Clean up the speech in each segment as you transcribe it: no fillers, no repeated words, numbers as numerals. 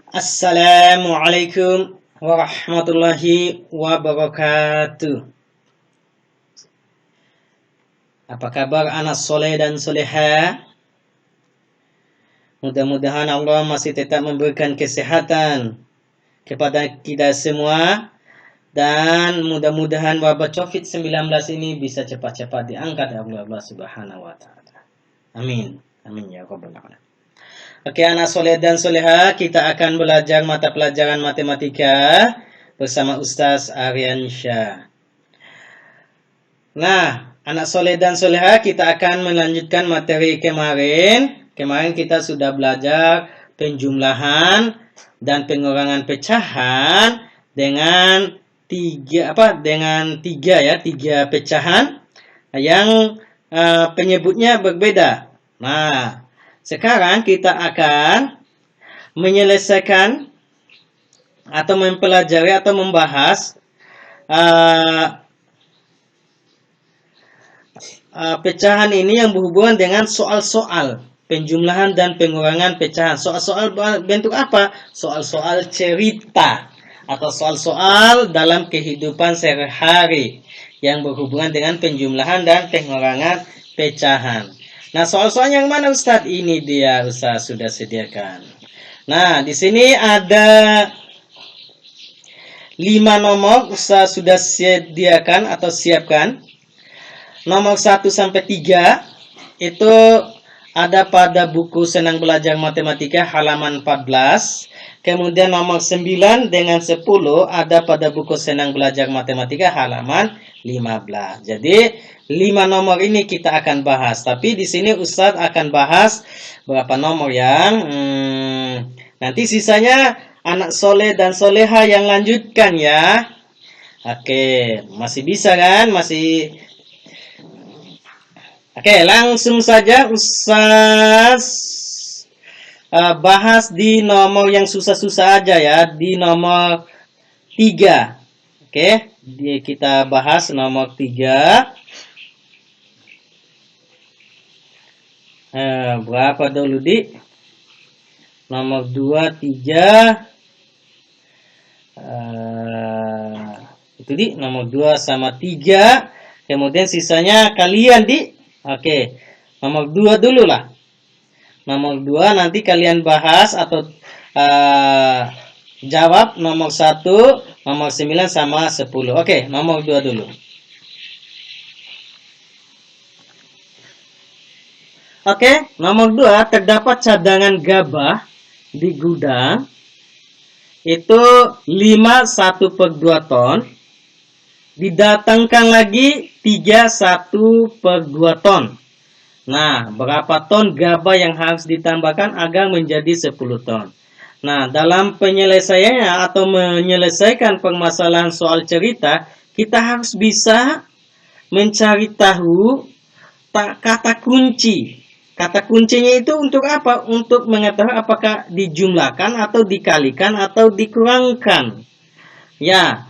Assalamualaikum warahmatullahi wabarakatuh. Apa kabar anak soleh dan soleha? Mudah-mudahan Allah masih tetap memberikan kesehatan kepada kita semua. Dan mudah-mudahan wabah COVID-19 ini bisa cepat-cepat diangkat oleh Allah Subhanahu wa Ta'ala. Amin. Amin ya Rabbal Alamin. Oke, anak soleh dan soleha, kita akan belajar mata pelajaran matematika bersama Ustaz Aryansyah. Nah, anak soleh dan soleha, kita akan melanjutkan materi kemarin. Kemarin kita sudah belajar penjumlahan dan pengurangan pecahan dengan tiga pecahan yang penyebutnya berbeda. Nah, sekarang kita akan menyelesaikan atau mempelajari atau membahas pecahan ini yang berhubungan dengan soal-soal penjumlahan dan pengurangan pecahan. Soal-soal bentuk apa? Soal-soal cerita atau soal-soal dalam kehidupan sehari-hari yang berhubungan dengan penjumlahan dan pengurangan pecahan. Nah, soal-soal yang mana Ustadz? Ini dia Ustadz sudah sediakan. Nah, di sini ada 5 nomor Ustadz sudah sediakan atau siapkan. Nomor 1 sampai 3 itu ada pada buku Senang Belajar Matematika halaman 14. Kemudian nomor 9 dengan 10 ada pada buku Senang Belajar Matematika halaman 15. Jadi 5 nomor ini kita akan bahas. Tapi di sini Ustadz akan bahas berapa nomor yang nanti sisanya anak soleh dan soleha yang lanjutkan ya. Oke, masih bisa kan? Masih. Oke, langsung saja Ustadz bahas di nomor yang susah-susah aja ya, di nomor 3. Oke, kita bahas nomor 3. Berapa dulu di? Nomor 2, 3. Itu di nomor 2 sama 3. Kemudian sisanya kalian di. Oke, nomor 2 dulu lah. Nomor 2 nanti kalian bahas atau jawab nomor 1, nomor 9 sama 10. Oke, nomor 2 dulu. Oke, nomor 2 terdapat cadangan gabah di gudang. Itu 1/2 ton. Didatangkan lagi 1/2 ton. Nah, berapa ton gabah yang harus ditambahkan agar menjadi 10 ton? Nah, dalam penyelesaiannya atau menyelesaikan permasalahan soal cerita, kita harus bisa mencari tahu kata kunci. Kata kuncinya itu untuk apa? Untuk mengetahui apakah dijumlahkan atau dikalikan atau dikurangkan. Ya,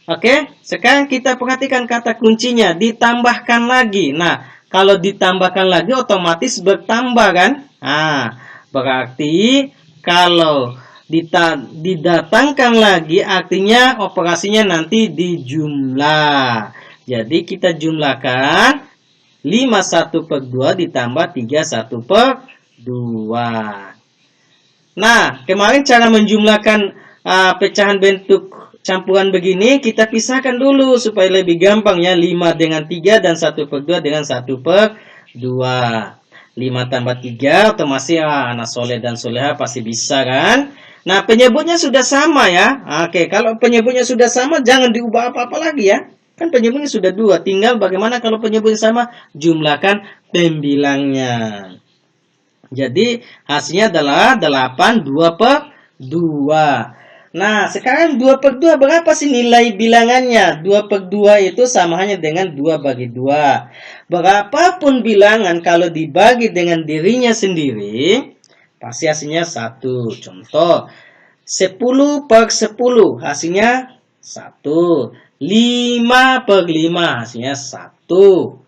oke. Sekarang kita perhatikan kata kuncinya, ditambahkan lagi. Nah, kalau ditambahkan lagi otomatis bertambah kan? Nah, berarti kalau didatangkan lagi artinya operasinya nanti dijumlah. Jadi kita jumlahkan 51/2 ditambah 31/2. Nah, kemarin cara menjumlahkan pecahan bentuk campuran begini kita pisahkan dulu supaya lebih gampang ya. 5 dengan 3 dan 1/2 dengan 1/2. 5 tambah 3 otomatis anak soleh dan soleha pasti bisa kan. Nah, penyebutnya sudah sama ya. Oke, kalau penyebutnya sudah sama jangan diubah apa-apa lagi ya. Kan penyebutnya sudah 2. Tinggal bagaimana kalau penyebutnya sama, jumlahkan pembilangnya. Jadi hasilnya adalah 8 2/2. Nah, sekarang 2/2 berapa sih nilai bilangannya? 2/2 itu sama hanya dengan 2/2. Berapapun bilangan kalau dibagi dengan dirinya sendiri, pasti hasilnya 1. Contoh, 10/10 hasilnya 1. 5/5 hasilnya 1.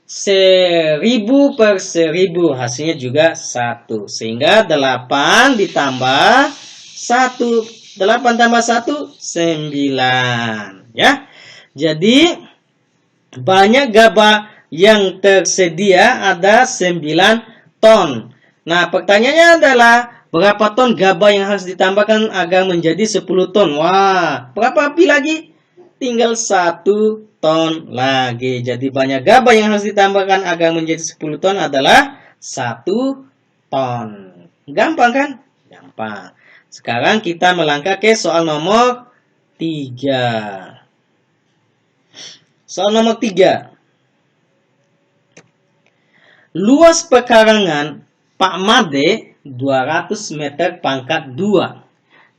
1000/1000 hasilnya juga 1. Sehingga 8 ditambah 1. 8 tambah 1, 9. Ya. Jadi, banyak gabah yang tersedia ada 9 ton. Nah, pertanyaannya adalah, berapa ton gabah yang harus ditambahkan agar menjadi 10 ton? Wah, berapa api lagi? Tinggal 1 ton lagi. Jadi banyak gabah yang harus ditambahkan agar menjadi 10 ton adalah 1 ton. Gampang kan? Gampang. Sekarang kita melangkah ke soal nomor 3. Soal nomor 3. Luas pekarangan Pak Made 200 meter pangkat 2.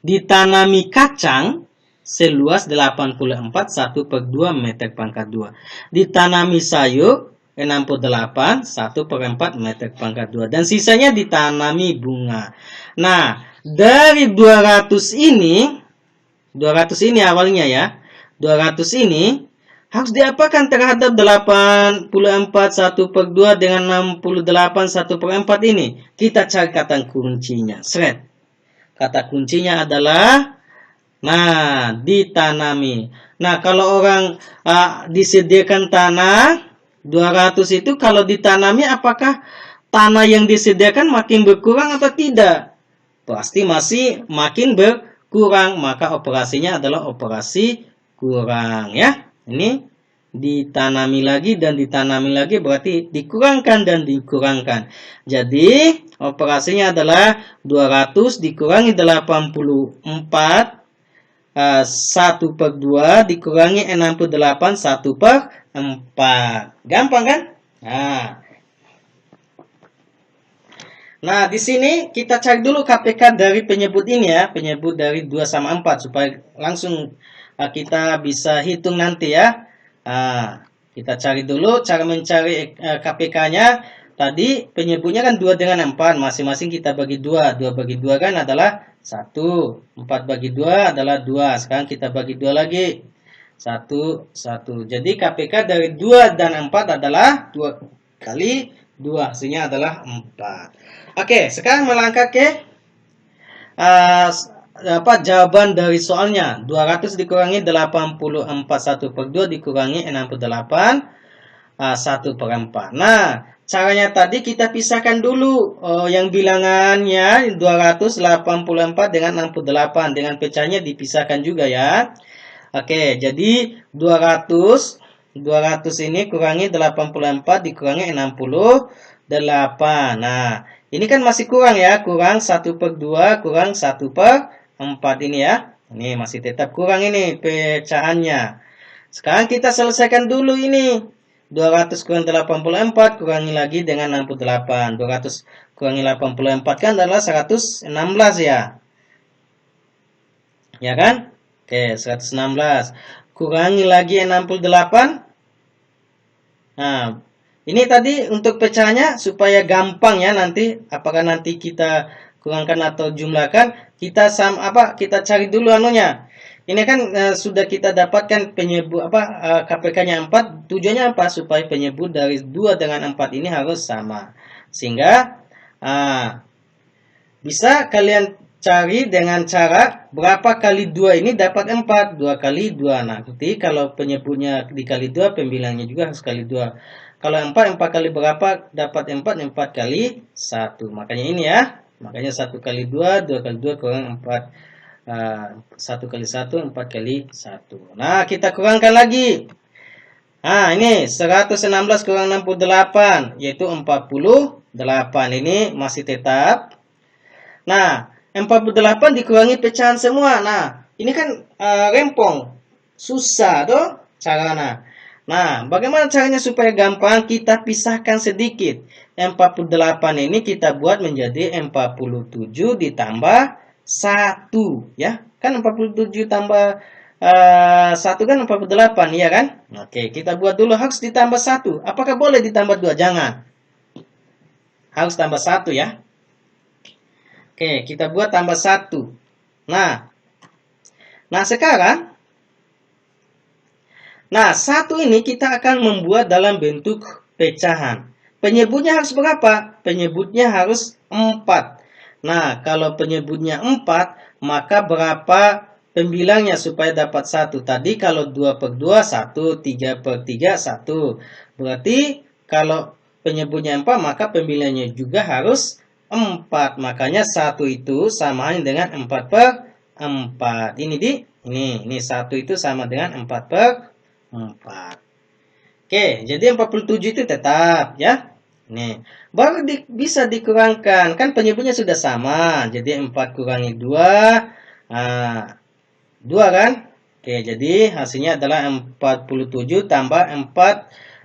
Ditanami kacang seluas 84 1/2 meter pangkat 2. Ditanami sayur 68 1/4 meter pangkat 2. Dan sisanya ditanami bunga. Nah, dari 200 ini awalnya ya. 200 ini harus diapakan terhadap 84 1/2 dengan 68 1/4 ini? Kita cari kata kuncinya. Seret. Kata kuncinya adalah, nah, ditanami. Nah, kalau orang disediakan tanah 200 itu, kalau ditanami apakah tanah yang disediakan makin berkurang atau tidak? Pasti masih makin berkurang. Maka operasinya adalah operasi kurang ya. Ini ditanami lagi dan ditanami lagi, berarti dikurangkan dan dikurangkan. Jadi operasinya adalah 200 dikurangi 84 1/2 dikurangi 68 1/4. Gampang kan? Nah, di sini kita cari dulu KPK dari penyebut ini ya, penyebut dari 2 sama 4 supaya langsung kita bisa hitung nanti ya. Kita cari dulu cara mencari KPK-nya. Tadi penyebutnya kan 2 dengan 4, masing-masing kita bagi 2. 2 bagi 2 kan adalah 1. 4 bagi 2 adalah 2. Sekarang kita bagi 2 lagi. 1, 1. Jadi KPK dari 2 dan 4 adalah 2 kali 2. Hasilnya adalah 4. Oke, sekarang melangkah ke jawaban dari soalnya. 200 dikurangi 84 1/2 dikurangi 68 1/4. Nah, caranya tadi kita pisahkan dulu yang bilangannya 284 dengan 68. Dengan pecahnya dipisahkan juga ya. Oke, jadi 200 ini kurangi 84 dikurangi 68. Nah, ini kan masih kurang ya, kurang 1/2 kurang 1/4 ini ya. Ini masih tetap kurang ini pecahannya. Sekarang kita selesaikan dulu ini. 200 kurang 84 kurangi lagi dengan 68. 200 kurangi 84 kan adalah 116 ya. Ya kan? Oke, 116. Kurangi lagi 68. Nah, ini tadi untuk pecahannya supaya gampang ya nanti, apakah nanti kita kurangkan atau jumlahkan, kita cari dulu anunya. Ini kan sudah kita dapatkan penyebut KPK-nya 4, tujuannya apa? Supaya penyebut dari 2 dengan 4 ini harus sama. Sehingga bisa kalian cari dengan cara berapa kali 2 ini dapat 4, 2 kali 2. Nah, nanti kalau penyebutnya dikali 2, pembilangnya juga harus kali 2. Kalau 4 kali berapa? Dapat 4 kali 1. Makanya ini ya. Makanya 1 kali 2, 2 kali 2 kurang 4. 1 kali 1, 4 kali 1. Nah, kita kurangkan lagi. Nah, ini 116 kurang 68, yaitu 48. Ini masih tetap. Nah, 48 dikurangi pecahan semua. Nah, ini kan rempong. Susah tuh caranya. Nah, bagaimana caranya supaya gampang? Kita pisahkan sedikit. 48 ini kita buat menjadi 47 ditambah 1. Ya, kan 47 tambah 1 kan 48, ya kan? Oke, kita buat dulu harus ditambah 1. Apakah boleh ditambah 2? Jangan. Harus tambah 1 ya. Oke, kita buat tambah 1. Nah sekarang, 1 ini kita akan membuat dalam bentuk pecahan. Penyebutnya harus berapa? Penyebutnya harus 4. Nah, kalau penyebutnya 4, maka berapa pembilangnya supaya dapat 1? Tadi kalau 2 per 2, 1. 3 per 3, 1. Berarti kalau penyebutnya 4, maka pembilangnya juga harus 4. Makanya 1 itu sama dengan 4 per 4. Ini 1 itu sama dengan 4 per 4. Oke, jadi 47 itu tetap ya. Nih, baru bisa dikurangkan. Kan penyebutnya sudah sama. Jadi 4 kurangi 2. Nah, 2 kan? Oke, jadi hasilnya adalah 47 tambah 4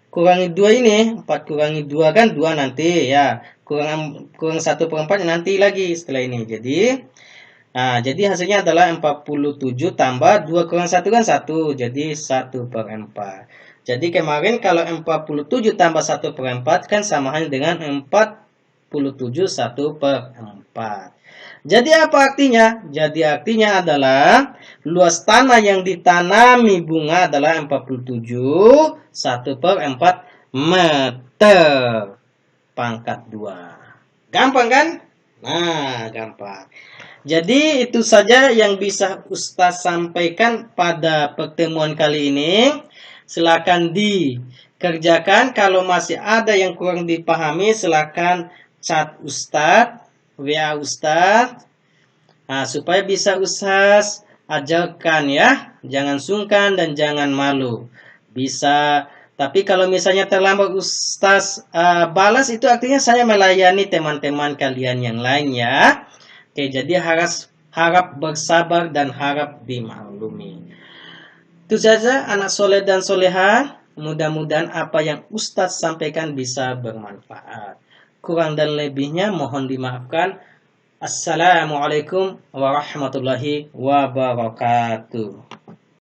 kurangi 2 ini. 4 kurangi 2 kan 2 nanti ya. Kurang 1 per 4 nanti lagi setelah ini. Jadi hasilnya adalah 47 tambah 2 kurang 1 kan 1. Jadi 1 per 4. Jadi kemarin kalau 47 tambah 1 per 4 kan sama halnya dengan 47 1 per 4. Jadi apa artinya? Jadi artinya adalah luas tanah yang ditanami bunga adalah 47 1 per 4 meter. Pangkat 2. Gampang kan? Nah, gampang. Jadi itu saja yang bisa Ustaz sampaikan pada pertemuan kali ini. Silakan dikerjakan. Kalau masih ada yang kurang dipahami, silakan chat Ustaz, WA Ustaz. Nah, supaya bisa Ustaz ajarkan ya. Jangan sungkan dan jangan malu. Bisa. Tapi kalau misalnya terlambat Ustaz balas, itu artinya saya melayani teman-teman kalian yang lain ya. Oke, jadi harap bersabar dan harap dimaklumi. Itu saja anak soleh dan soleha. Mudah-mudahan apa yang Ustadz sampaikan bisa bermanfaat. Kurang dan lebihnya mohon dimaafkan. Assalamualaikum warahmatullahi wabarakatuh.